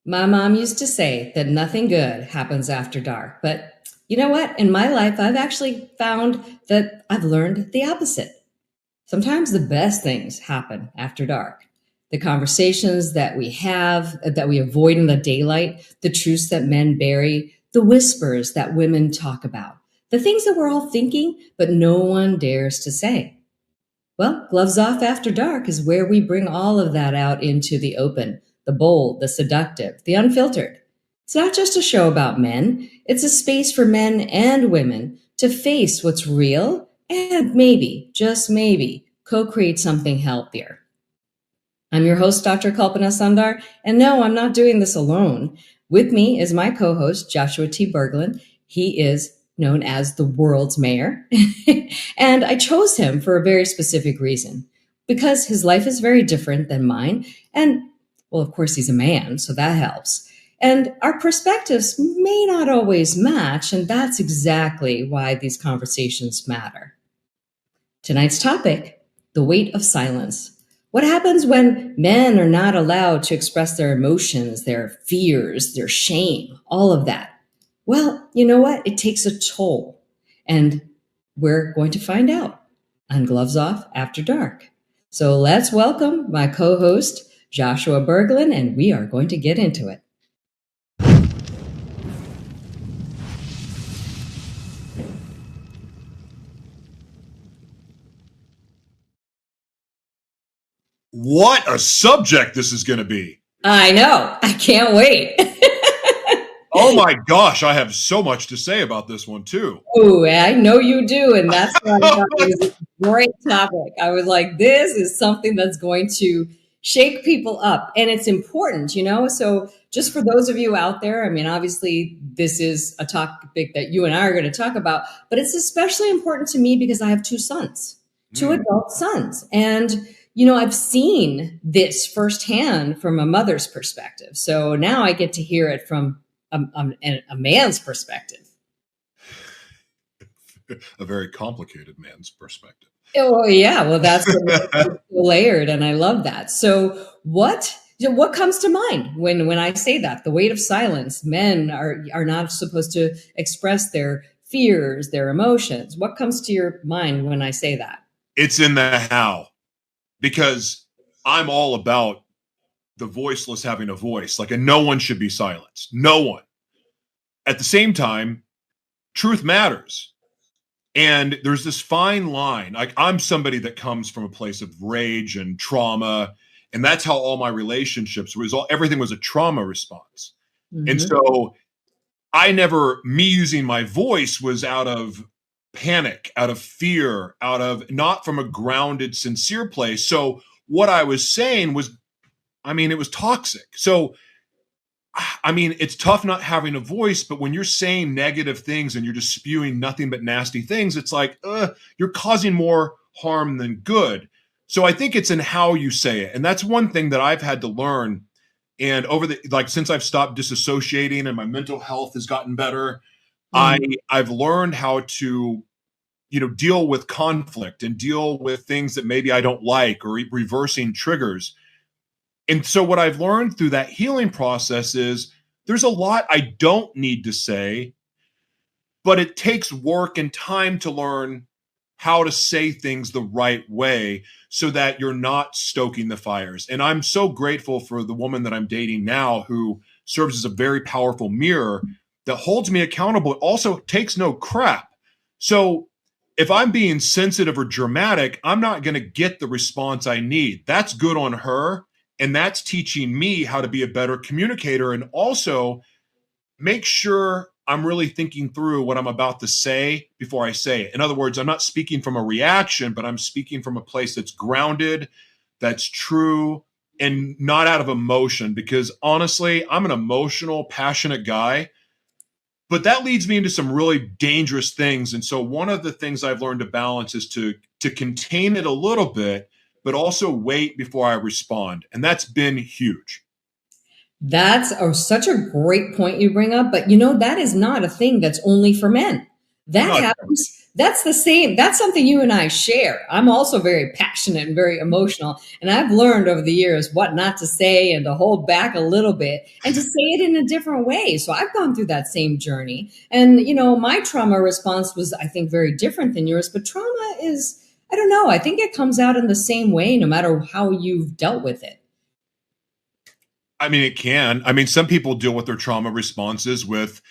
My mom used to say that nothing good happens after dark. But you know what? In my life, I've actually found that I've learned the opposite. Sometimes the best things happen after dark. The conversations that we have, that we avoid in the daylight, the truths that men bury, the whispers that women talk about, the things that we're all thinking, but no one dares to say. Well, Gloves Off After Dark is where we bring all of that out into the open, the bold, the seductive, the unfiltered. It's not just a show about men, it's a space for men and women to face what's real and maybe, just maybe, co create something healthier. I'm your host, Dr. Kalpana Sandar, and no, I'm not doing this alone. With me is my co host, Joshua T. Berglan. He is known as the world's mayor. And I chose him for a very specific reason because his life is very different than mine. And, well, of course, he's a man, so that helps. And our perspectives may not always match, and that's exactly why these conversations matter. Tonight's topic: the weight of silence. What happens when men are not allowed to express their emotions, their fears, their shame, all of that? Well, you know what? It takes a toll. And we're going to find out on Gloves Off After Dark. So let's welcome my co host, Joshua Berglan, and we are going to get into it. What a subject this is going to be. I know. I can't wait. Oh my gosh, I have so much to say about this one too. Oh, I know you do. And that's why I thought it was a great topic. I was like, this is something that's going to shake people up. And it's important, you know? So just for those of you out there, I mean, obviously this is a topic that you and I are going to talk about, but it's especially important to me because I have two sons, two adult sons. And you know, I've seen this firsthand from a mother's perspective. So now I get to hear it from a man's perspective. A very complicated man's perspective. Oh, yeah. Well, that's layered, and I love that. So what comes to mind when I say that? The weight of silence. Men are not supposed to express their fears, their emotions. What comes to your mind when I say that? It's in the how. Because I'm all about the voiceless having a voice. Like, and no one should be silenced. No one. At the same time, truth matters. And there's this fine line. Like, I'm somebody that comes from a place of rage and trauma. And that's how all my relationships everything was a trauma response. Mm-hmm. And so me using my voice was out of panic, out of fear, out of not from a grounded, sincere place. So what I was saying was, it was toxic. So, it's tough not having a voice, but when you're saying negative things and you're just spewing nothing but nasty things, it's like, you're causing more harm than good. So I think it's in how you say it. And that's one thing that I've had to learn. And since I've stopped disassociating and my mental health has gotten better, I've learned how to, deal with conflict and deal with things that maybe I don't like or reversing triggers. And so what I've learned through that healing process is there's a lot I don't need to say, but it takes work and time to learn how to say things the right way so that you're not stoking the fires. And I'm so grateful for the woman that I'm dating now who serves as a very powerful mirror that holds me accountable, also takes no crap. So if I'm being sensitive or dramatic, I'm not going to get the response I need. That's good on her. And that's teaching me how to be a better communicator and also make sure I'm really thinking through what I'm about to say before I say it. In other words, I'm not speaking from a reaction, but I'm speaking from a place that's grounded, that's true, and not out of emotion. Because honestly, I'm an emotional, passionate guy. But that leads me into some really dangerous things. And so one of the things I've learned to balance is to contain it a little bit, but also wait before I respond. And that's been huge. That's such a great point you bring up. But, that is not a thing that's only for men. That No, happens. That's the same. That's something you and I share. I'm also very passionate and very emotional. And I've learned over the years what not to say and to hold back a little bit and to say it in a different way. So I've gone through that same journey. And, my trauma response was, I think, very different than yours. But trauma is, I don't know, I think it comes out in the same way no matter how you've dealt with it. I mean, it can. I mean, some people deal with their trauma responses with,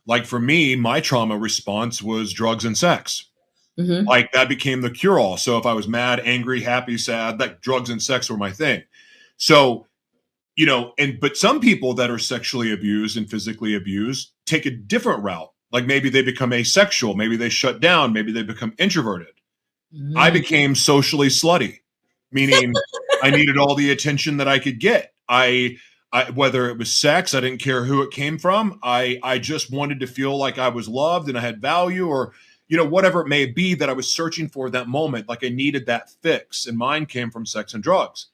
like for me, my trauma response was drugs and sex. Mm-hmm. Like that became the cure all. So if I was mad, angry, happy, sad, like drugs and sex were my thing. So, but some people that are sexually abused and physically abused take a different route. Like maybe they become asexual, maybe they shut down, maybe they become introverted. I Mm. became socially slutty, meaning I needed all the attention that I could get. I whether it was sex, I didn't care who it came from. I just wanted to feel like I was loved and I had value, or whatever it may be that I was searching for that moment. Like I needed that fix, and mine came from sex and drugs.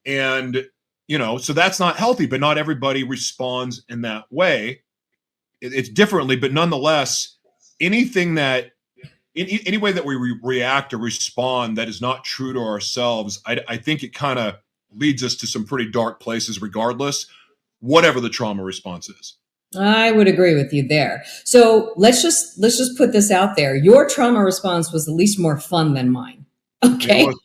And so that's not healthy, but not everybody responds in that way. It's differently, but nonetheless, anything that any way that we react or respond that is not true to ourselves, I think it kind of leads us to some pretty dark places, regardless, whatever the trauma response is. I would agree with you there. So let's just put this out there. Your trauma response was at least more fun than mine. It Okay. was,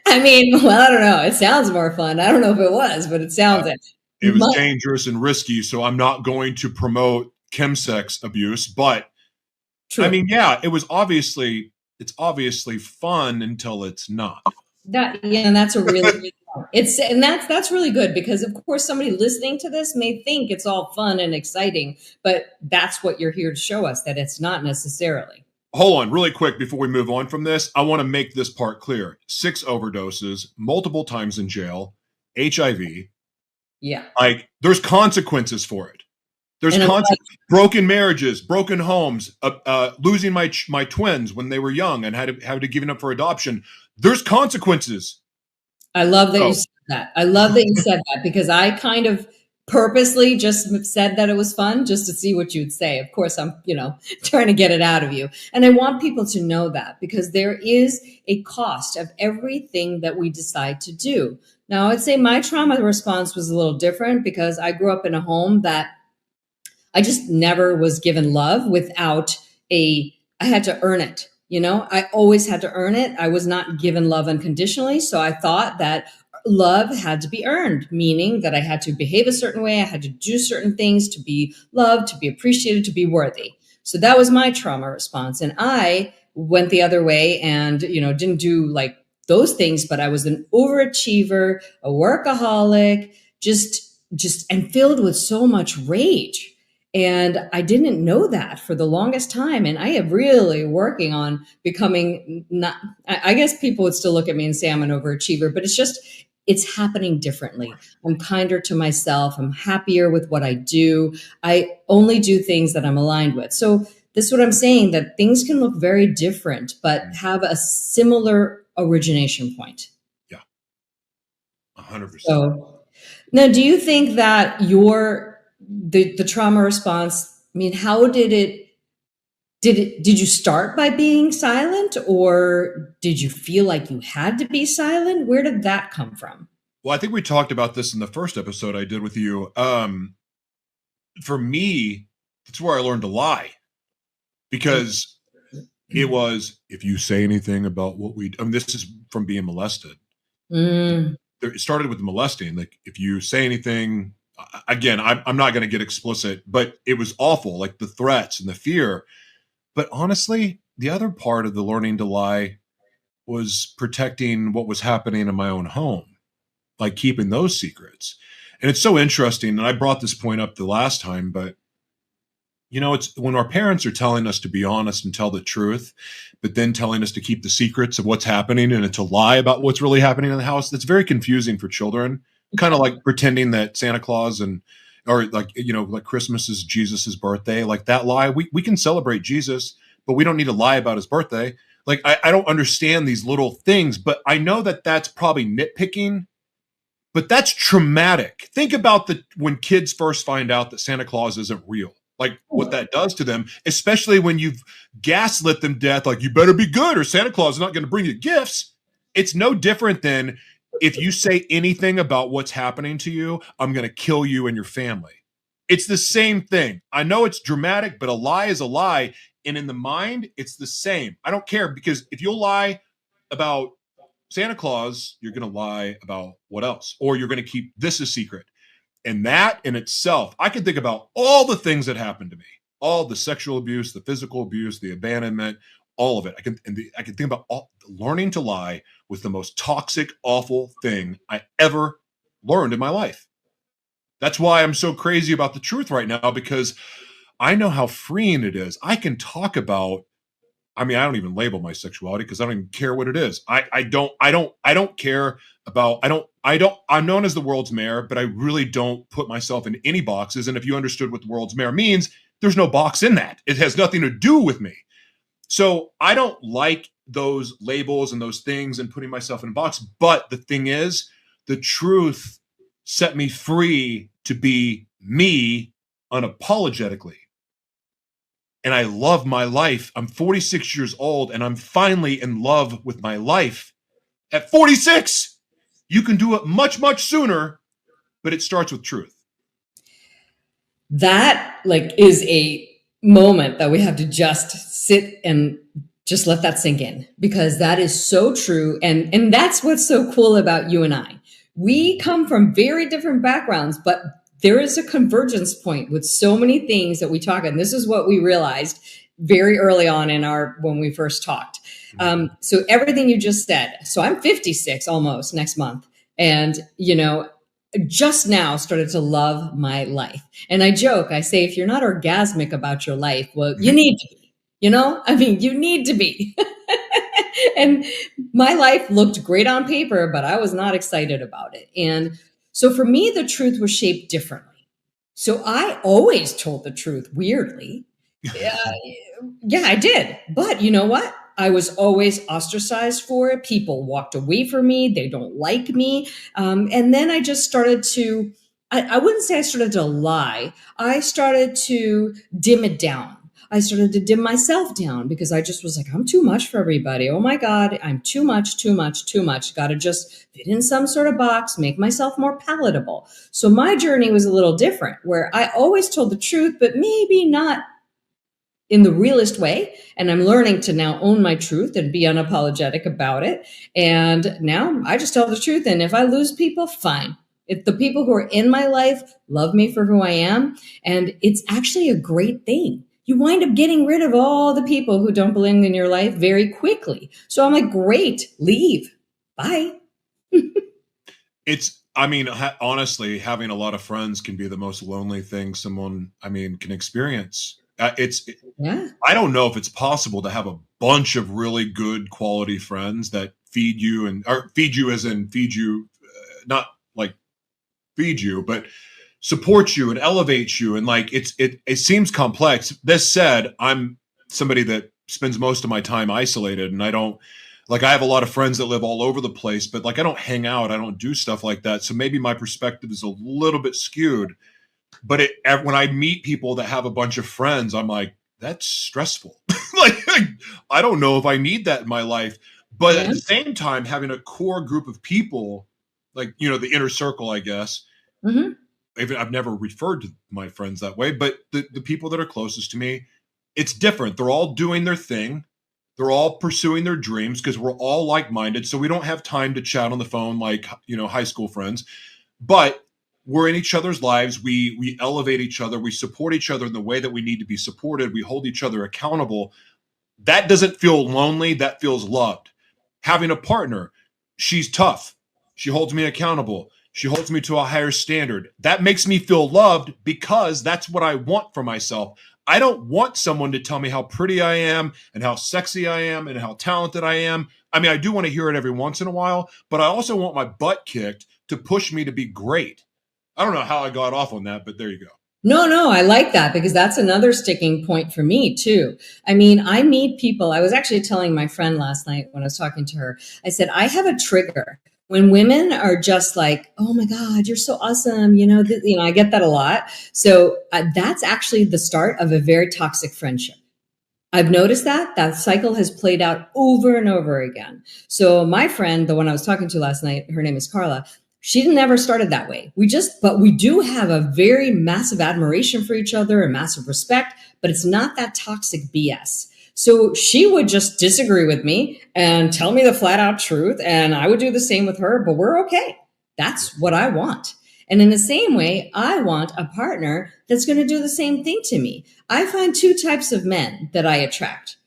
I mean, Well, I don't know. It sounds more fun. I don't know if it was, but it sounds it. it was My, dangerous and risky. So I'm not going to promote chemsex abuse, but I true. mean, yeah, it's obviously fun until it's not. And that's a really that's really good because of course somebody listening to this may think it's all fun and exciting, but that's what you're here to show us that it's not necessarily. Hold on, really quick before we move on from this. I want to make this part clear. 6 overdoses, multiple times in jail, HIV. Yeah. Like, there's consequences for it. There's And broken marriages, broken homes, losing my twins when they were young and had to give it up for adoption. There's consequences. I love that you Oh, said that. I love that you said that because I kind of purposely just said that it was fun just to see what you'd say. Of course, I'm, trying to get it out of you. And I want people to know that because there is a cost of everything that we decide to do. Now, I'd say my trauma response was a little different because I grew up in a home that I just never was given love without I had to earn it. I always had to earn it. I was not given love unconditionally. So I thought that love had to be earned, meaning that I had to behave a certain way. I had to do certain things to be loved, to be appreciated, to be worthy. So that was my trauma response. And I went the other way and, didn't do like those things, but I was an overachiever, a workaholic, and filled with so much rage. And I didn't know that for the longest time. And I am really working on becoming not, I guess people would still look at me and say I'm an overachiever, but it's happening differently. I'm kinder to myself. I'm happier with what I do. I only do things that I'm aligned with. So this is what I'm saying, that things can look very different, but have a similar origination point. yeah, 100%. So now, do you think that the trauma response, I mean, how did you start by being silent or did you feel like you had to be silent? Where did that come from? Well, I think we talked about this in the first episode I did with you. For me, that's where I learned to lie, because it was, if you say anything about this is from being molested. Mm. It started with the molesting. Like, if you say anything, again, I'm not going to get explicit, but it was awful, like the threats and the fear. But honestly, the other part of the learning to lie was protecting what was happening in my own home, like keeping those secrets. And it's so interesting. And I brought this point up the last time, but it's when our parents are telling us to be honest and tell the truth, but then telling us to keep the secrets of what's happening and to lie about what's really happening in the house. That's very confusing for children. Kind of like pretending that Santa Claus or like Christmas is Jesus's birthday. Like that lie, we can celebrate Jesus, but we don't need to lie about his birthday. Like, I don't understand these little things, but I know that that's probably nitpicking, but that's traumatic. Think about when kids first find out that Santa Claus isn't real. like what that does to them, especially when you've gaslit them death, like you better be good or Santa Claus is not going to bring you gifts. It's no different than if you say anything about what's happening to you, I'm going to kill you and your family. It's the same thing. I know it's dramatic, but a lie is a lie. And in the mind, it's the same. I don't care, because if you'll lie about Santa Claus, you're going to lie about what else? Or you're going to keep this a secret. And that in itself, I can think about all the things that happened to me, all the sexual abuse, the physical abuse, the abandonment, all of it. I can think about learning to lie was the most toxic, awful thing I ever learned in my life. That's why I'm so crazy about the truth right now, because I know how freeing it is. I can talk about, I mean, I don't even label my sexuality because I don't even care what it is. I don't care about, I'm known as the world's mayor, but I really don't put myself in any boxes. And if you understood what the world's mayor means, there's no box in that. It has nothing to do with me. So I don't like those labels and those things and putting myself in a box. But the thing is, the truth set me free to be me unapologetically. And I love my life. I'm 46 years old and I'm finally in love with my life at 46. You can do it much, much sooner, but it starts with truth. That is a moment that we have to just sit and just let that sink in, because that is so true. And that's what's so cool about you and I. We come from very different backgrounds, but there is a convergence point with so many things that we talk. And this is what we realized very early on when we first talked. So everything you just said. So I'm 56 almost next month. And, just now started to love my life. And I joke, I say, if you're not orgasmic about your life, well, you need to be, you need to be. And my life looked great on paper, but I was not excited about it. And so for me, the truth was shaped differently. So I always told the truth, weirdly. Yeah, I did. But you know what? I was always ostracized for it. People walked away from me. They don't like me. And then I just started to, I wouldn't say I started to lie. I started to dim it down. I started to dim myself down because I just was like, I'm too much for everybody. Oh my God, I'm too much, too much, too much. Got to just fit in some sort of box, make myself more palatable. So my journey was a little different, where I always told the truth, but maybe not in the realest way. And I'm learning to now own my truth and be unapologetic about it. And now I just tell the truth. And if I lose people, fine. If the people who are in my life love me for who I am, and it's actually a great thing. You wind up getting rid of all the people who don't belong in your life very quickly. So I'm like, great, leave. Bye. Honestly, having a lot of friends can be the most lonely thing someone, can experience. Yeah. I don't know if it's possible to have a bunch of really good quality friends that feed you or feed you as in feed you, not like feed you, but support you and elevate you. And it seems complex. This said, I'm somebody that spends most of my time isolated, and I have a lot of friends that live all over the place, but I don't hang out. I don't do stuff like that. So maybe my perspective is a little bit skewed. But when I meet people that have a bunch of friends, I'm like, that's stressful. I don't know if I need that in my life. But at the same time, having a core group of people, the inner circle, I guess. Mm-hmm. I've never referred to my friends that way, but the people that are closest to me, it's different. They're all doing their thing. They're all pursuing their dreams because we're all like-minded. So we don't have time to chat on the phone like, high school friends. But we're in each other's lives. We elevate each other. We support each other in the way that we need to be supported. We hold each other accountable. That doesn't feel lonely. That feels loved. Having a partner, she's tough. She holds me accountable. She holds me to a higher standard. That makes me feel loved because that's what I want for myself. I don't want someone to tell me how pretty I am and how sexy I am and how talented I am. I do want to hear it every once in a while, but I also want my butt kicked to push me to be great. I don't know how I got off on that, but there you go. No, I like that because that's another sticking point for me too. I meet people. I was actually telling my friend last night when I was talking to her, I said, I have a trigger When women are just like, oh my God, you're so awesome. I get that a lot. So that's actually the start of a very toxic friendship. I've noticed that cycle has played out over and over again. So my friend, the one I was talking to last night, her name is Carla. She never started that way. But we do have a very massive admiration for each other and massive respect, but it's not that toxic BS. So she would just disagree with me and tell me the flat out truth. And I would do the same with her, but we're okay. That's what I want. And in the same way, I want a partner that's going to do the same thing to me. I find two types of men that I attract.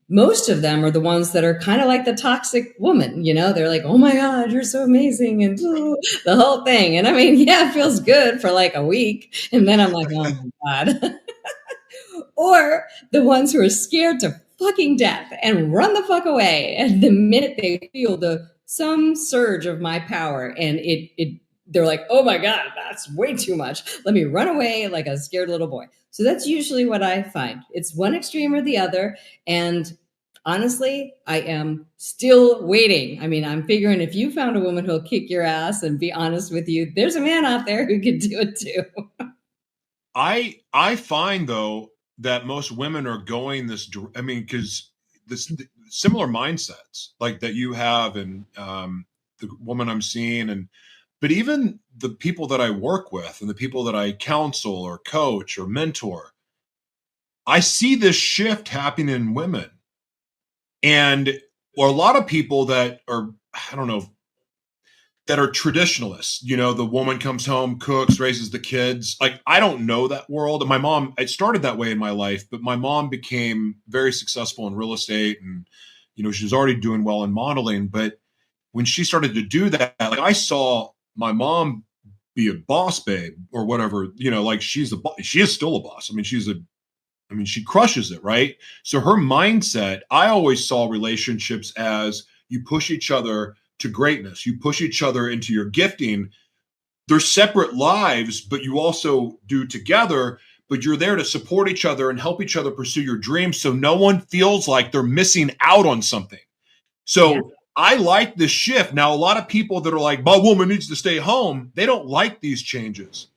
Most of them are the ones that are kind of like the toxic woman. They're like, oh my God, you're so amazing. And the whole thing. And I mean, yeah, it feels good for like a week. And then I'm like, oh my God. Or the ones who are scared to fucking death and run the fuck away. And the minute they feel some surge of my power and they're like, oh my God, that's way too much. Let me run away like a scared little boy. So that's usually what I find. It's one extreme or the other. And honestly, I am still waiting. I mean, I'm figuring if you found a woman who'll kick your ass and be honest with you, there's a man out there who can do it too. I find though that most women are going this. I mean, because this similar mindsets like that you have, and the woman I'm seeing, but even the people that I work with and the people that I counsel or coach or mentor, I see this shift happening in women, or a lot of people that are, I don't know, that are traditionalists. The woman comes home, cooks, raises the kids. Like, I don't know that world. And my mom, it started that way in my life, but my mom became very successful in real estate, and she was already doing well in modeling. But when she started to do that, like, I saw my mom be a boss babe or whatever, like she is still a boss. I mean, she crushes it, right? So her mindset, I always saw relationships as you push each other to greatness. You push each other into your gifting. They're separate lives, but you also do together, but you're there to support each other and help each other pursue your dreams. So no one feels like they're missing out on something. So yeah. I like this shift. Now, a lot of people that are like, my woman needs to stay home, they don't like these changes.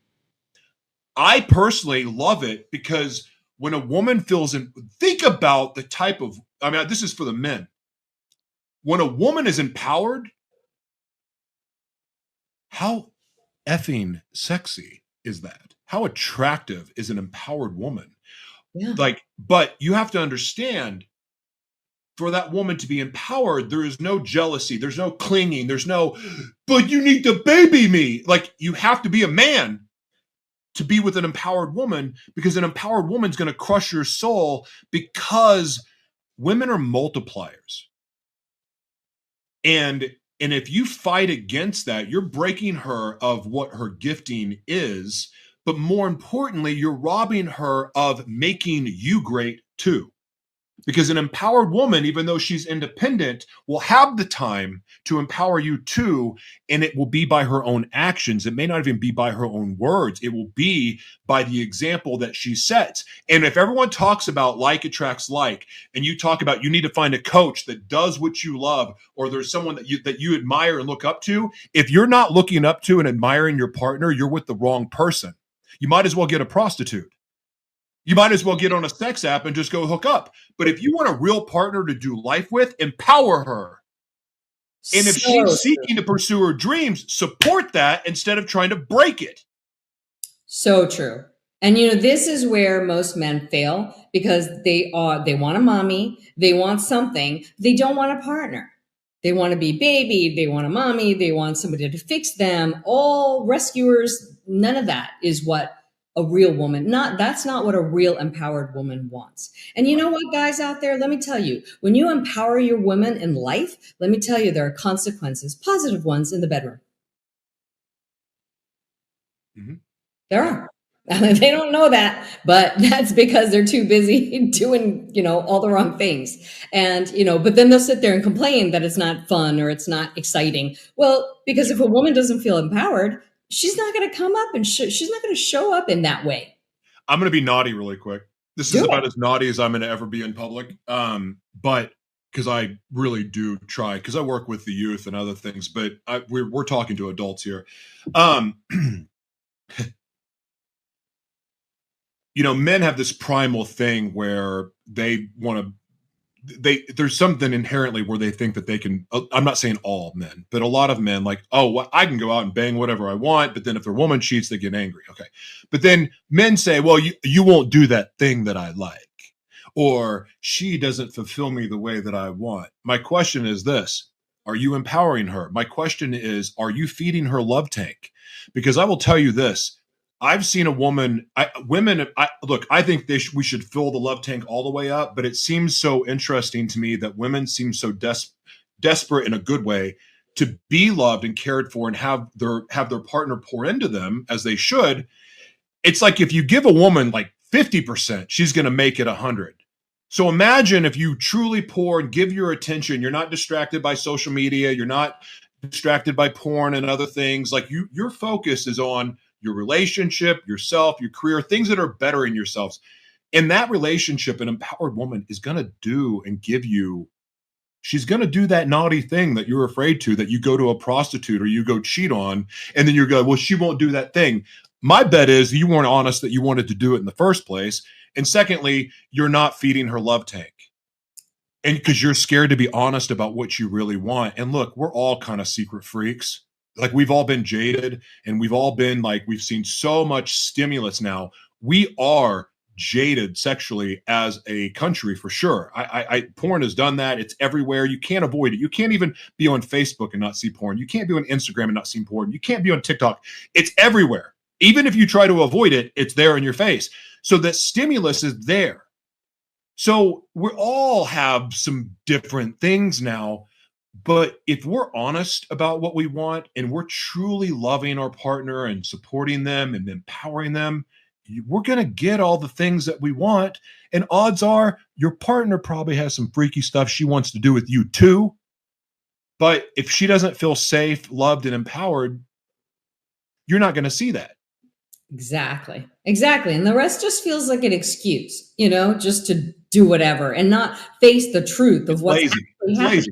I personally love it because when a woman think about the type of, I mean, this is for the men. When a woman is empowered, how effing sexy is that? How attractive is an empowered woman? Yeah. But you have to understand, for that woman to be empowered, there is no jealousy. There's no clinging. There's no, but you need to baby me. Like, you have to be a man to be with an empowered woman, because an empowered woman's going to crush your soul, because women are multipliers. And if you fight against that, you're breaking her of what her gifting is. But more importantly, you're robbing her of making you great too. Because an empowered woman, even though she's independent, will have the time to empower you too. And it will be by her own actions. It may not even be by her own words. It will be by the example that she sets. And if everyone talks about like attracts like, and you talk about you need to find a coach that does what you love, or there's someone that you admire and look up to, if you're not looking up to and admiring your partner, you're with the wrong person. You might as well get a prostitute. You might as well get on a sex app and just go hook up. But if you want a real partner to do life with, empower her. And if she's seeking to pursue her dreams, support that instead of trying to break it. So true. And this is where most men fail, because they want a mommy, they want something, they don't want a partner. They want to be babied, they want a mommy, they want somebody to fix them. All rescuers, none of that is what a real woman, that's not what a real empowered woman wants. And you know what, guys out there, let me tell you, when you empower your woman in life, let me tell you, there are consequences, positive ones, in the bedroom. Mm-hmm. There are. They don't know that, but that's because they're too busy doing, all the wrong things. And, but then they'll sit there and complain that it's not fun or it's not exciting. Well, because if a woman doesn't feel empowered, she's not going to come up and she's not going to show up in that way. I'm going to be naughty really quick. This is about as naughty as I'm going to ever be in public. But because I really do try, because I work with the youth and other things, but we're talking to adults here. Um, Men have this primal thing where they want to. There's something inherently where they think that they can. I'm not saying all men, but a lot of men, like, oh, well, I can go out and bang whatever I want, but then if their woman cheats, they get angry. Okay, but then men say, well, you won't do that thing that I like, or she doesn't fulfill me the way that I want. My question is this: are you empowering her? My question is, are you feeding her love tank? Because I will tell you this: I've seen a woman, look, I think we should fill the love tank all the way up, but it seems so interesting to me that women seem so desperate in a good way to be loved and cared for and have their partner pour into them as they should. It's like if you give a woman like 50%, she's going to make it 100. So imagine if you truly pour and give your attention, you're not distracted by social media, you're not distracted by porn and other things. Like your focus is on your relationship, yourself, your career, things that are bettering yourselves. In that relationship, an empowered woman is going to do and give you, she's going to do that naughty thing that you're afraid to, that you go to a prostitute or you go cheat on, and then you're going, well, she won't do that thing. My bet is you weren't honest that you wanted to do it in the first place. And secondly, you're not feeding her love tank. And because you're scared to be honest about what you really want. And look, we're all kind of secret freaks. Like, we've all been jaded, and we've all been like, we've seen so much stimulus now. We are jaded sexually as a country for sure. Porn has done that. It's everywhere. You can't avoid it. You can't even be on Facebook and not see porn. You can't be on Instagram and not see porn. You can't be on TikTok. It's everywhere. Even if you try to avoid it, it's there in your face. So that stimulus is there. So we all have some different things now. But if we're honest about what we want and we're truly loving our partner and supporting them and empowering them, we're going to get all the things that we want. And odds are your partner probably has some freaky stuff she wants to do with you too. But if she doesn't feel safe, loved, and empowered, you're not going to see that. Exactly. And the rest just feels like an excuse, just to do whatever and not face the truth of what's actually happening. Lazy.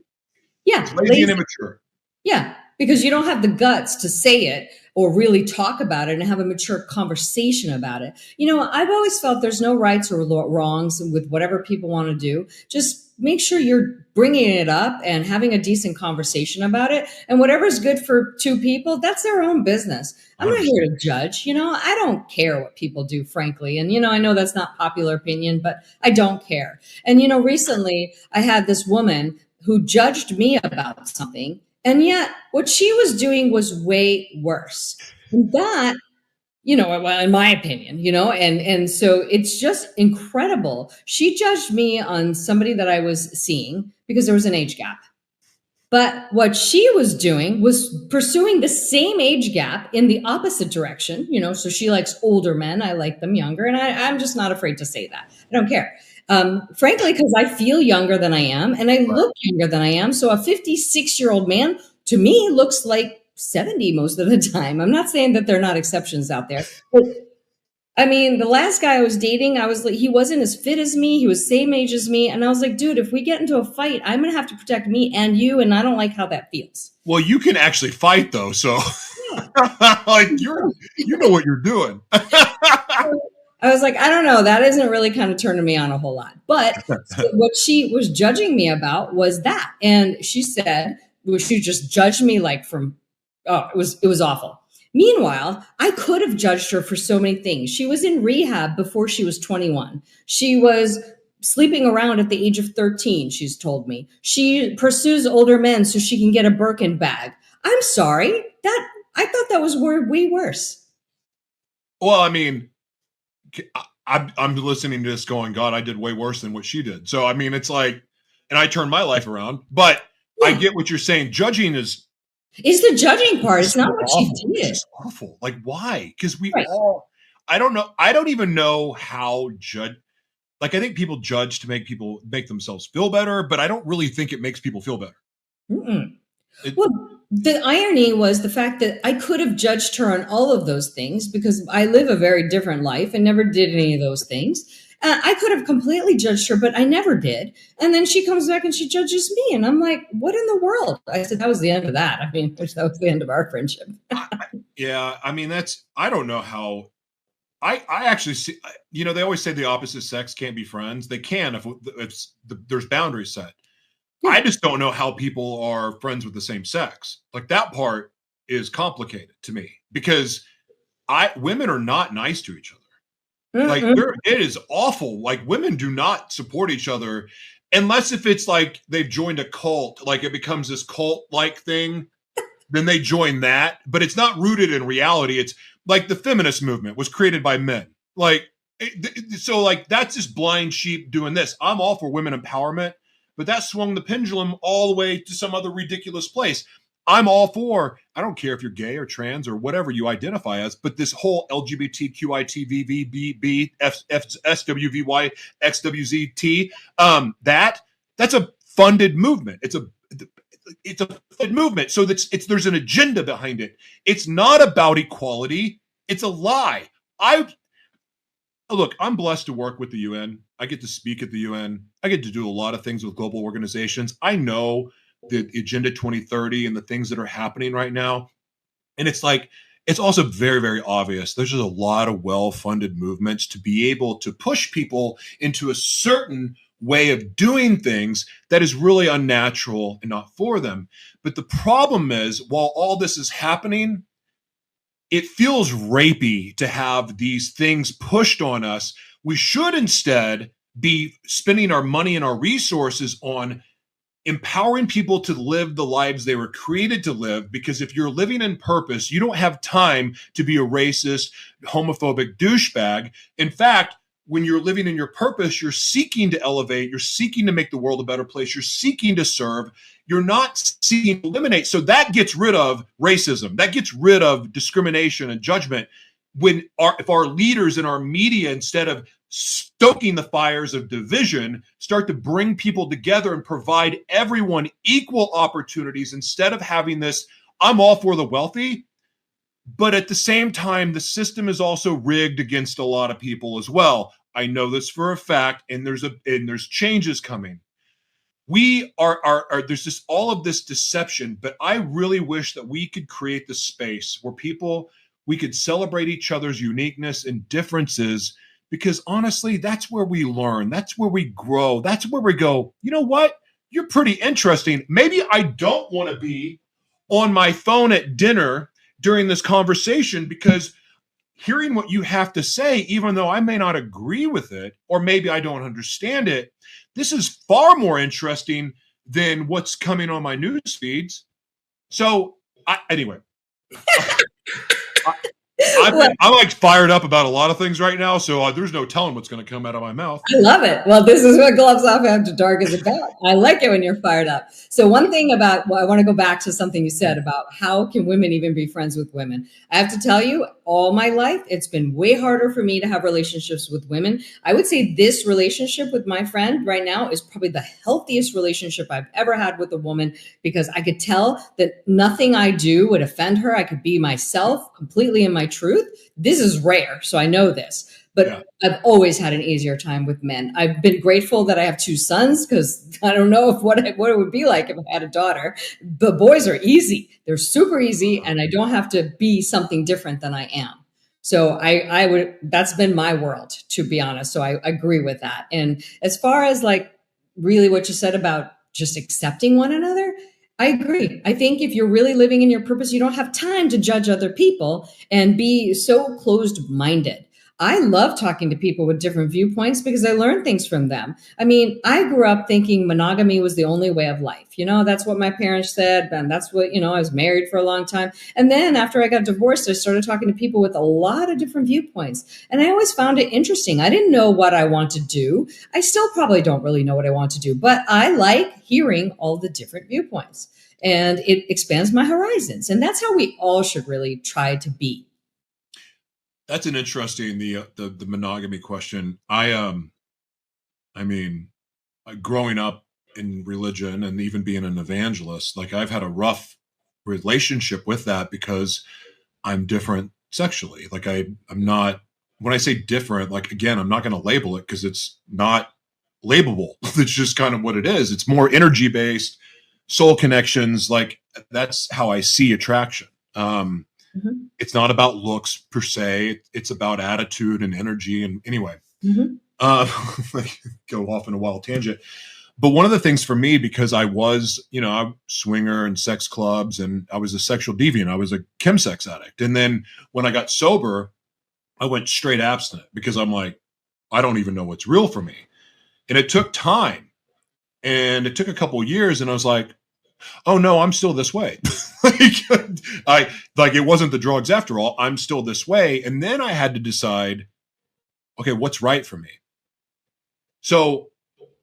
Yeah. It's lazy and immature. Yeah. Because you don't have the guts to say it or really talk about it and have a mature conversation about it. I've always felt there's no rights or wrongs with whatever people want to do. Just make sure you're bringing it up and having a decent conversation about it. And whatever's good for two people, that's their own business. I'm not here to judge. I don't care what people do, frankly. And, I know that's not popular opinion, but I don't care. And, recently I had this woman who judged me about something. And yet what she was doing was way worse. And that, well, in my opinion, and so it's just incredible. She judged me on somebody that I was seeing because there was an age gap. But what she was doing was pursuing the same age gap in the opposite direction, so she likes older men. I like them younger. And I'm just not afraid to say that. I don't care. Frankly, because I feel younger than I am and I look younger than I am. So a 56-year-old man to me looks like 70 most of the time. I'm not saying that there are not exceptions out there, but I mean, the last guy I was dating, I was like, he wasn't as fit as me. He was same age as me. And I was like, dude, if we get into a fight, I'm going to have to protect me and you. And I don't like how that feels. Well, you can actually fight though. So like you know what you're doing. I was like, I don't know. That isn't really kind of turning me on a whole lot. But what she was judging me about was that. And she said, well, she just judged me like from, it was awful. Meanwhile, I could have judged her for so many things. She was in rehab before she was 21. She was sleeping around at the age of 13, she's told me. She pursues older men so she can get a Birkin bag. I'm sorry. I thought that was way worse. Well, I mean, I'm listening to this going, God, I did way worse than what she did. So, I mean, it's like, and I turned my life around, but yeah. I get what you're saying. Judging is the judging part. It's not what she did. It's awful. Like, why? Because I don't know. I don't even know how judge. Like, I think people judge to make themselves feel better, but I don't really think it makes people feel better. Well, the irony was the fact that I could have judged her on all of those things because I live a very different life and never did any of those things. I could have completely judged her, but I never did. And then she comes back and she judges me. And I'm like, what in the world? I said, that was the end of that. I mean, that was the end of our friendship. Yeah, I mean, I don't know how. I actually see, they always say the opposite sex can't be friends. They can if there's boundaries set. Yeah. I just don't know how people are friends with the same sex. Like, that part is complicated to me, because women are not nice to each other. Like, it is awful. Like, women do not support each other unless if it's like they've joined a cult, like it becomes this cult like thing, then they join that. But it's not rooted in reality. It's like the feminist movement was created by men. Like, so like that's just blind sheep doing this. I'm all for women empowerment, but that swung the pendulum all the way to some other ridiculous place. I'm all for, I don't care if you're gay or trans or whatever you identify as, but this whole LGBTQITVVBB, SWVY, XWZT, that's a funded movement. It's a funded movement. So there's an agenda behind it. It's not about equality. It's a lie. Look, I'm blessed to work with the UN. I get to speak at the UN. I get to do a lot of things with global organizations. I know the Agenda 2030 and the things that are happening right now. And it's like, it's also very, very obvious. There's just a lot of well-funded movements to be able to push people into a certain way of doing things that is really unnatural and not for them. But the problem is, while all this is happening, it feels rapey to have these things pushed on us. We should instead be spending our money and our resources on empowering people to live the lives they were created to live, because if you're living in purpose, you don't have time to be a racist, homophobic douchebag. In fact, when you're living in your purpose, you're seeking to elevate, you're seeking to make the world a better place, you're seeking to serve, you're not seeking to eliminate. So that gets rid of racism, that gets rid of discrimination and judgment. If our leaders in our media, instead of stoking the fires of division, start to bring people together and provide everyone equal opportunities, instead of having this, I'm all for the wealthy, but at the same time, the system is also rigged against a lot of people as well. I know this for a fact, and there's changes coming. We are there's just all of this deception, but I really wish that we could create the space where we could celebrate each other's uniqueness and differences, because honestly, that's where we learn. That's where we grow. That's where we go, you know what? You're pretty interesting. Maybe I don't want to be on my phone at dinner during this conversation, because hearing what you have to say, even though I may not agree with it, or maybe I don't understand it, this is far more interesting than what's coming on my news feeds. So anyway, I'm like fired up about a lot of things right now, so there's no telling what's going to come out of my mouth. I love it. Well, this is what Gloves Off After Dark is about. I like it when you're fired up. So one thing I want to go back to something you said about how can women even be friends with women. I have to tell you, all my life, it's been way harder for me to have relationships with women. I would say this relationship with my friend right now is probably the healthiest relationship I've ever had with a woman, because I could tell that nothing I do would offend her. I could be myself completely in my truth. This is rare, so I know this. But yeah. I've always had an easier time with men. I've been grateful that I have 2 sons, because I don't know what it would be like if I had a daughter. The boys are easy. They're super easy, and I don't have to be something different than I am. So that's been my world, to be honest. So I agree with that. And as far as like really what you said about just accepting one another, I agree. I think if you're really living in your purpose, you don't have time to judge other people and be so closed-minded. I love talking to people with different viewpoints because I learn things from them. I mean, I grew up thinking monogamy was the only way of life. That's what my parents said. And that's what, I was married for a long time. And then after I got divorced, I started talking to people with a lot of different viewpoints. And I always found it interesting. I didn't know what I want to do. I still probably don't really know what I want to do, but I like hearing all the different viewpoints, and it expands my horizons. And that's how we all should really try to be. That's an interesting, the monogamy question. I mean, growing up in religion and even being an evangelist, like I've had a rough relationship with that because I'm different sexually. Like I'm not when I say different, like, again, I'm not going to label it because it's not labelable. It's just kind of what it is. It's more energy based, soul connections. Like, that's how I see attraction. Mm-hmm. It's not about looks per se. It's about attitude and energy. And anyway, Mm-hmm. like, go off in a wild tangent. But one of the things for me, because I was, a swinger and sex clubs, and I was a sexual deviant, I was a chemsex addict. And then when I got sober, I went straight abstinent because I'm like, I don't even know what's real for me. And it took time, and it took a couple of years, and I was like, oh no, I'm still this way. Like it wasn't the drugs after all. I'm still this way. And then I had to decide, okay, what's right for me? So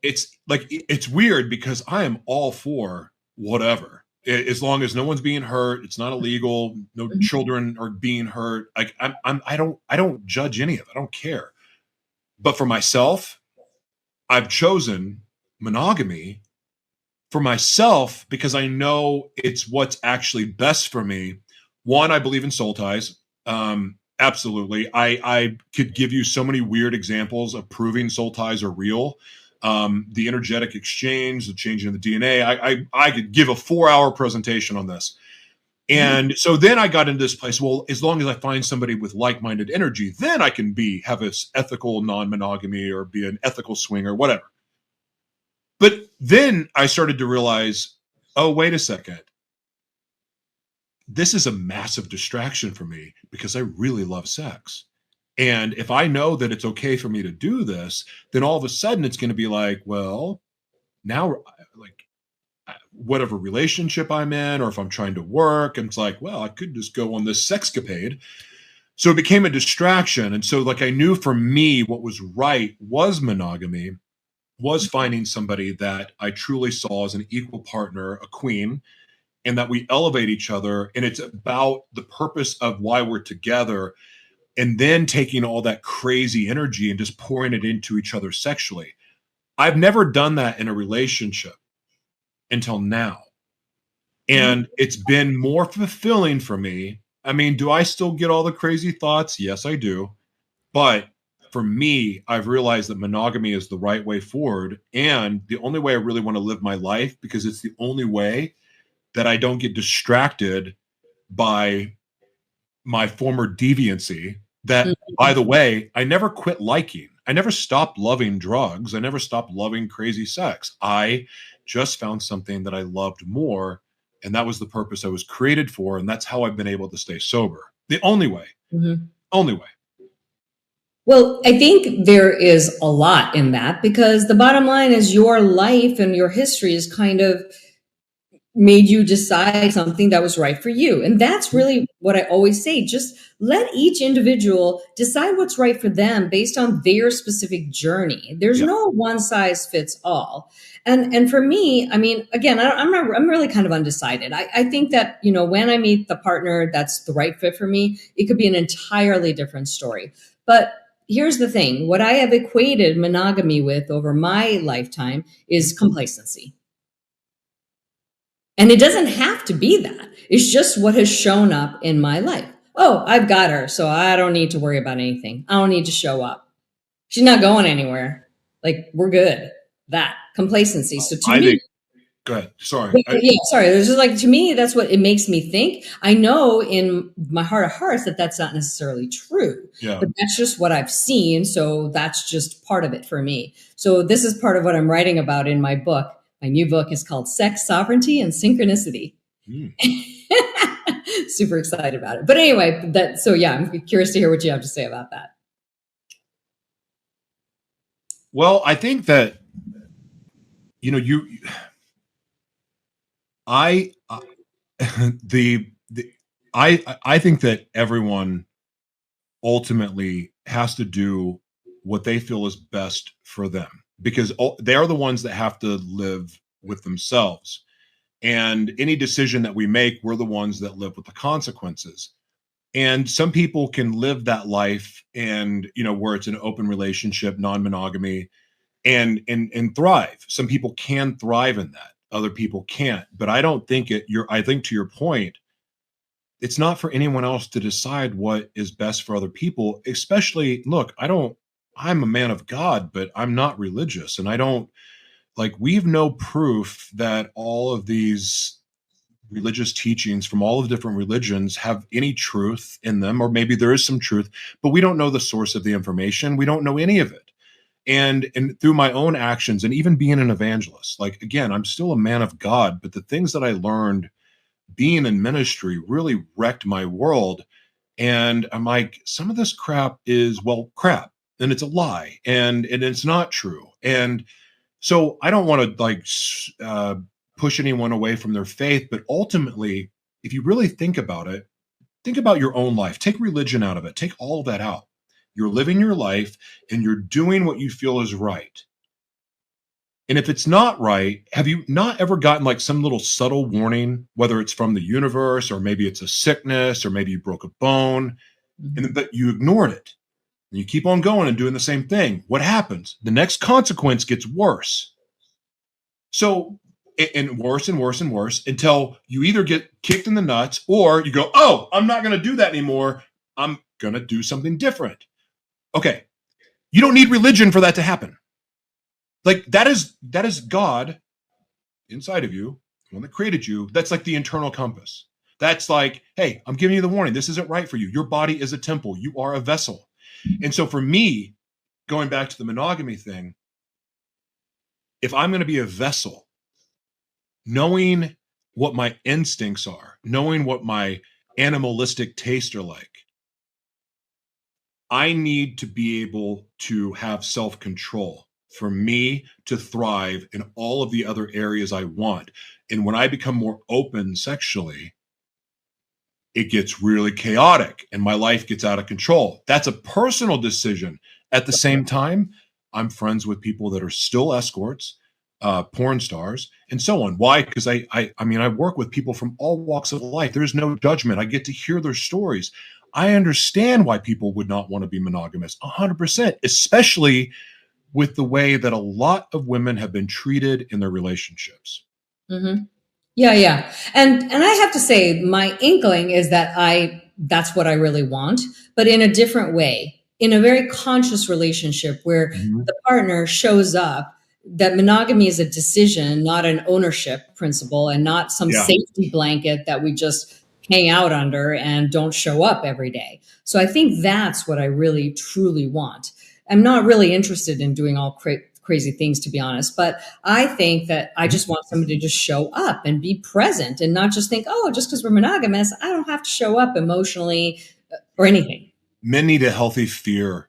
it's weird because I am all for whatever, as long as no one's being hurt. It's not illegal. No Mm-hmm. children are being hurt. Like I don't judge any of it. I don't care. But for myself, I've chosen monogamy for myself because I know it's what's actually best for me. One, I believe in soul ties. Absolutely. I could give you so many weird examples of proving soul ties are real. The energetic exchange, the changing of the DNA. I could give a 4-hour presentation on this. And so then I got into this place. Well, as long as I find somebody with like-minded energy, then I can have a ethical non-monogamy or be an ethical swinger, whatever. But then I started to realize, oh, wait a second. This is a massive distraction for me because I really love sex. And if I know that it's okay for me to do this, then all of a sudden it's going to be like, well, now, like, whatever relationship I'm in, or if I'm trying to work, and it's like, well, I could just go on this sexcapade. So it became a distraction. And so, like, I knew for me what was right was monogamy, was finding somebody that I truly saw as an equal partner, a queen, and that we elevate each other. And it's about the purpose of why we're together, and then taking all that crazy energy and just pouring it into each other sexually. I've never done that in a relationship until now. And it's been more fulfilling for me. I mean, do I still get all the crazy thoughts? Yes, I do. But for me, I've realized that monogamy is the right way forward, and the only way I really want to live my life, because it's the only way that I don't get distracted by my former deviancy. That, by the way, I never quit liking. I never stopped loving drugs. I never stopped loving crazy sex. I just found something that I loved more, and that was the purpose I was created for, and that's how I've been able to stay sober. The only way. Mm-hmm. Only way. Well, I think there is a lot in that, because the bottom line is your life and your history is kind of made you decide something that was right for you. And that's really what I always say. Just let each individual decide what's right for them based on their specific journey. There's no one size fits all. And for me, I mean, again, I'm really kind of undecided. I think that, when I meet the partner that's the right fit for me, it could be an entirely different story. But here's the thing. What I have equated monogamy with over my lifetime is complacency. And it doesn't have to be that. It's just what has shown up in my life. Oh, I've got her, so I don't need to worry about anything. I don't need to show up. She's not going anywhere. Like, we're good. That complacency. So to me, go ahead. Sorry. Sorry. It's just like, to me, that's what it makes me think. I know in my heart of hearts that that's not necessarily true, but that's just what I've seen. So that's just part of it for me. So this is part of what I'm writing about in my book. My new book is called Sex, Sovereignty, and Synchronicity. Super excited about it. But anyway, I'm curious to hear what you have to say about that. Well, I think that, I think that everyone ultimately has to do what they feel is best for them, because they are the ones that have to live with themselves. And any decision that we make, we're the ones that live with the consequences. And some people can live that life, and where it's an open relationship, non-monogamy, and thrive. Some people can thrive in that. Other people can't. But I don't think I think, to your point, it's not for anyone else to decide what is best for other people, especially, look, I'm a man of God, but I'm not religious. And I don't, like, we've no proof that all of these religious teachings from all of the different religions have any truth in them, or maybe there is some truth, but we don't know the source of the information. We don't know any of it. And through my own actions and even being an evangelist, like, again, I'm still a man of God, but the things that I learned being in ministry really wrecked my world. And I'm like, some of this crap is, well, crap, and it's a lie, and it's not true. And so I don't want to push anyone away from their faith, but ultimately, if you really think about it, think about your own life. Take religion out of it. Take all of that out. You're living your life and you're doing what you feel is right. And if it's not right, have you not ever gotten like some little subtle warning, whether it's from the universe or maybe it's a sickness or maybe you broke a bone, but you ignored it and you keep on going and doing the same thing? What happens? The next consequence gets worse. So, and worse and worse and worse until you either get kicked in the nuts or you go, oh, I'm not going to do that anymore. I'm going to do something different. Okay. You don't need religion for that to happen. Like that is God inside of you, the one that created you. That's like the internal compass. That's like, hey, I'm giving you the warning. This isn't right for you. Your body is a temple. You are a vessel. And so for me, going back to the monogamy thing, if I'm going to be a vessel, knowing what my instincts are, knowing what my animalistic tastes are like, I need to be able to have self-control for me to thrive in all of the other areas I want. And when I become more open sexually, it gets really chaotic and my life gets out of control. That's a personal decision. At the same time, I'm friends with people that are still escorts, porn stars, and so on. Why? Because I mean, I work with people from all walks of life. There's no judgment. I get to hear their stories. I understand why people would not want to be monogamous 100%, especially with the way that a lot of women have been treated in their relationships. Mm-hmm. Yeah, yeah. And I have to say, my inkling is that that's what I really want, but in a different way, in a very conscious relationship where the partner shows up, that monogamy is a decision, not an ownership principle, and not some safety blanket that we just hang out under and don't show up every day. So I think that's what I really, truly want. I'm not really interested in doing all crazy things, to be honest. But I think that I just want somebody to just show up and be present and not just think, oh, just because we're monogamous, I don't have to show up emotionally or anything. Men need a healthy fear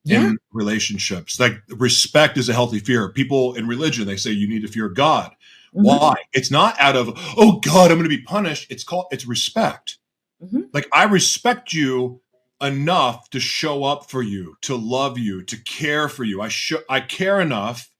in relationships. Like respect is a healthy fear. People in religion, they say you need to fear God. Mm-hmm. Why? It's not out of, oh God, I'm going to be punished. It's respect. Mm-hmm. Like I respect you enough to show up for you, to love you, to care for you. I care enough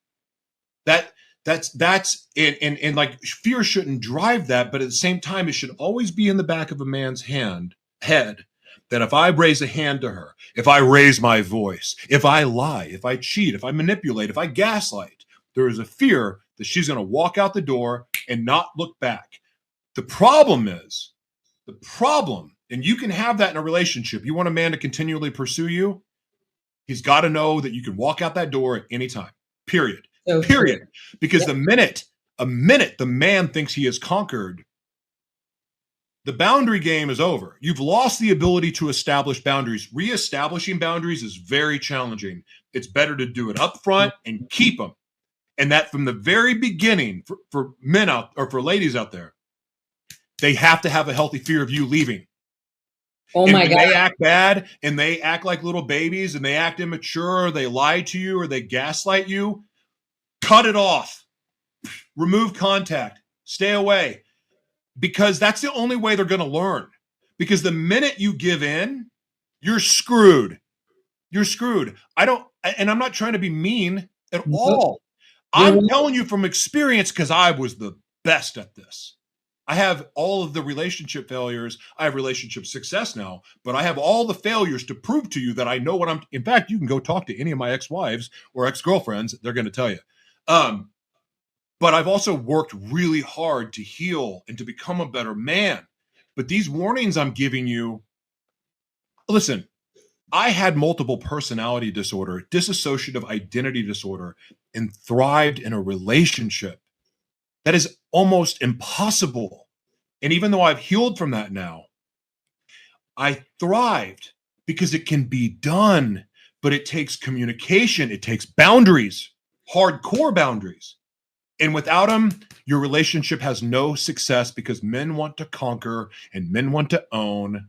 that's and like fear shouldn't drive that, but at the same time, it should always be in the back of a man's head that if I raise a hand to her, if I raise my voice, if I lie, if I cheat, if I manipulate, if I gaslight, there is a fear that she's going to walk out the door and not look back. The problem, and you can have that in a relationship. You want a man to continually pursue you. He's got to know that you can walk out that door at any time, period. Period. Because the minute the man thinks he has conquered, the boundary game is over. You've lost the ability to establish boundaries. Reestablishing boundaries is very challenging. It's better to do it up front and keep them. And that from the very beginning, for men out or for ladies out there, they have to have a healthy fear of you leaving. Oh my God. They act bad and they act like little babies and they act immature, or they lie to you or they gaslight you. Cut it off. Remove contact. Stay away. Because that's the only way they're going to learn. Because the minute you give in, you're screwed. You're screwed. And I'm not trying to be mean at all. I'm telling you from experience because I was the best at this. I have all of the relationship failures. I have relationship success now, but I have all the failures to prove to you that I know what I'm. In fact, you can go talk to any of my ex-wives or ex-girlfriends. They're going to tell you. But I've also worked really hard to heal and to become a better man. But these warnings I'm giving you, listen, I had multiple personality disorder, dissociative identity disorder, and thrived in a relationship. That is almost impossible. And even though I've healed from that now, I thrived because it can be done, but it takes communication, it takes boundaries, hardcore boundaries. And without them, your relationship has no success because men want to conquer and men want to own.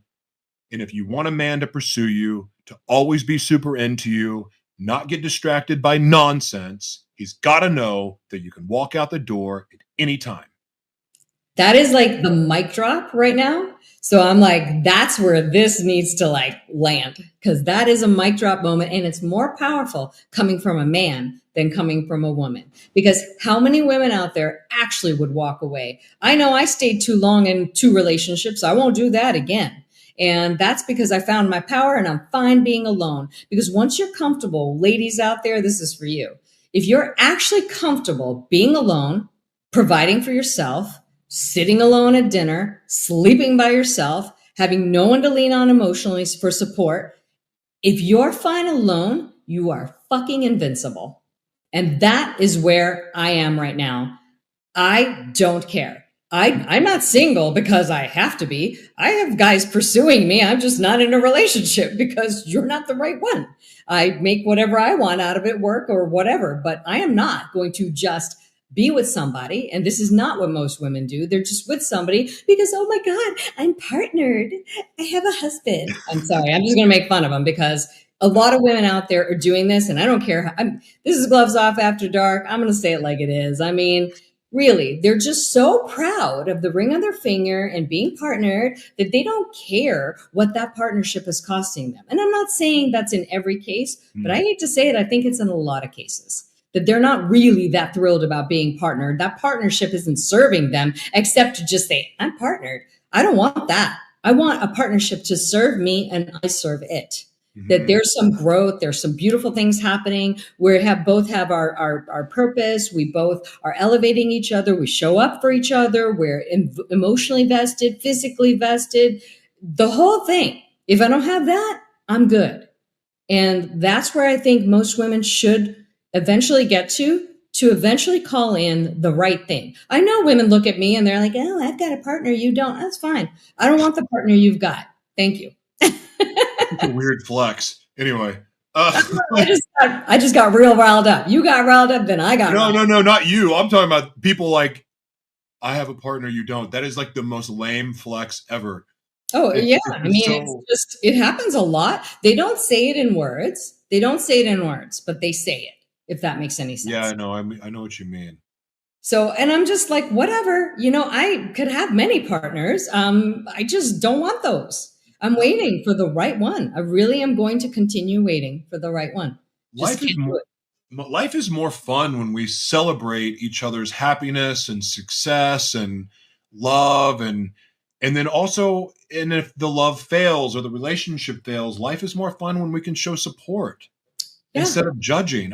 And if you want a man to pursue you, to always be super into you, not get distracted by nonsense, he's got to know that you can walk out the door at any time. That is like the mic drop right now. So I'm like, that's where this needs to like land, because that is a mic drop moment. And it's more powerful coming from a man than coming from a woman, because how many women out there actually would walk away? I know I stayed too long in 2 relationships. I won't do that again. And that's because I found my power and I'm fine being alone. Because once you're comfortable, ladies out there, this is for you. If you're actually comfortable being alone, providing for yourself, sitting alone at dinner, sleeping by yourself, having no one to lean on emotionally for support, if you're fine alone, you are fucking invincible. And that is where I am right now. I don't care. I'm not single because I have to be. I have guys pursuing me. I'm just not in a relationship because you're not the right one. I make whatever I want out of it, work or whatever, but I am not going to just be with somebody. And this is not what most women do. They're just with somebody because, oh my God, I'm partnered. I have a husband. I'm sorry. I'm just going to make fun of them because a lot of women out there are doing this. And I don't care. This is Gloves Off After Dark. I'm going to say it like it is. I mean, really, they're just so proud of the ring on their finger and being partnered that they don't care what that partnership is costing them. And I'm not saying that's in every case, but I hate to say it. I think it's in a lot of cases that they're not really that thrilled about being partnered. That partnership isn't serving them except to just say, I'm partnered. I don't want that. I want a partnership to serve me and I serve it. That there's some growth, there's some beautiful things happening. We both have our purpose. We both are elevating each other. We show up for each other. We're emotionally vested, physically vested, the whole thing. If I don't have that, I'm good. And that's where I think most women should eventually get to eventually call in the right thing. I know women look at me and they're like, oh, I've got a partner. You don't. That's fine. I don't want the partner you've got. Thank you. It's a weird flex. Anyway. I just got real riled up. You got riled up, then I got riled up. No, not you. I'm talking about people like, I have a partner, you don't. That is like the most lame flex ever. Oh, yeah. I mean, it's just, it happens a lot. They don't say it in words. But they say it, if that makes any sense. Yeah, I know. I know what you mean. So, and I'm just like, whatever, I could have many partners. I just don't want those. I'm waiting for the right one. I really am going to continue waiting for the right one. Life is more fun when we celebrate each other's happiness and success and love and then also, and if the love fails or the relationship fails, life is more fun when we can show support instead of judging.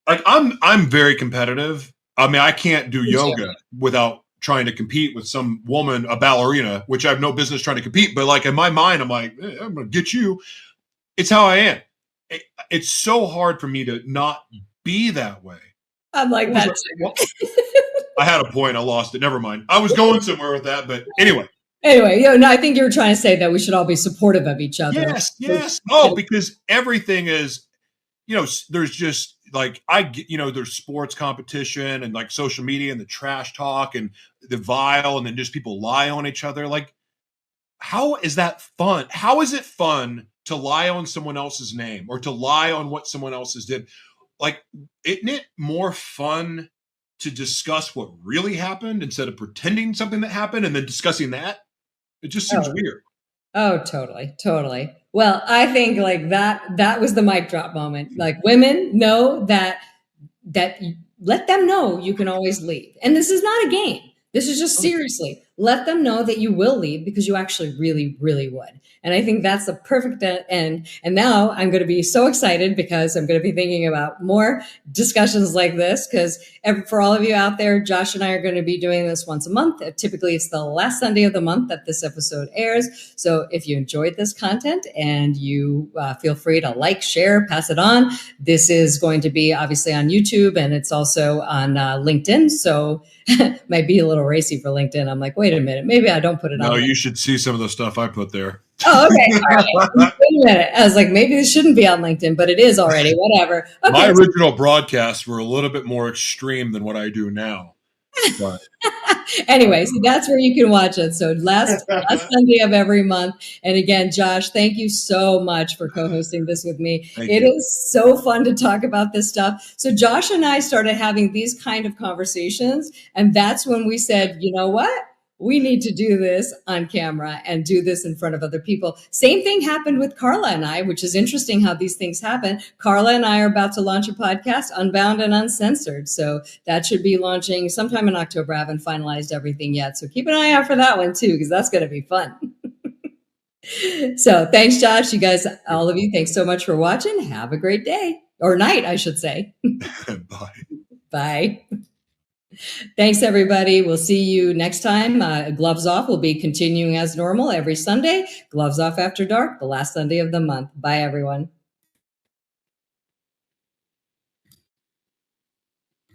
I'm very competitive. I mean, I can't do yoga without trying to compete with some woman, a ballerina, which I have no business trying to compete. But like in my mind, I'm like, I'm going to get you. It's how I am. It's so hard for me to not be that way. I'm like that. I had a point. I lost it. Never mind. I was going somewhere with that. But anyway. I think you were trying to say that we should all be supportive of each other. Yes. Oh, because everything is, there's just like, there's sports competition and like social media and the trash talk and the vile, and then just people lie on each other. Like, how is that fun? How is it fun to lie on someone else's name or to lie on what someone else did? Like, isn't it more fun to discuss what really happened instead of pretending something that happened and then discussing that? It just seems weird. Oh, totally. Well, I think like that was the mic drop moment. Like, women know that let them know you can always leave. And this is not a game. This is just seriously, let them know that you will leave because you actually really, really would. And I think that's the perfect end. And now I'm going to be so excited because I'm going to be thinking about more discussions like this. Because for all of you out there, Josh and I are going to be doing this once a month. Typically, it's the last Sunday of the month that this episode airs. So if you enjoyed this content and you feel free to like, share, pass it on. This is going to be obviously on YouTube, and it's also on LinkedIn. So might be a little racy for LinkedIn. I'm like, wait a minute, maybe I don't put it on. No, you should see some of the stuff I put there. Oh, okay. All right. Wait a minute. I was like, maybe this shouldn't be on LinkedIn, but it is already. Whatever. Okay. My original broadcasts were a little bit more extreme than what I do now. But anyway, so that's where you can watch it. So last Sunday of every month. And again, Josh, thank you so much for co-hosting this with me. It is so fun to talk about this stuff. So Josh and I started having these kind of conversations, and that's when we said, you know what? We need to do this on camera and do this in front of other people. Same thing happened with Carla and I, which is interesting how these things happen. Carla and I are about to launch a podcast, Unbound and Uncensored. So that should be launching sometime in October. I haven't finalized everything yet. So keep an eye out for that one too, because that's going to be fun. So thanks, Josh. You guys, all of you, thanks so much for watching. Have a great day or night, I should say. Bye. Bye. Thanks, everybody. We'll see you next time. Gloves Off will be continuing as normal every Sunday. Gloves Off After Dark, the last Sunday of the month. Bye, everyone.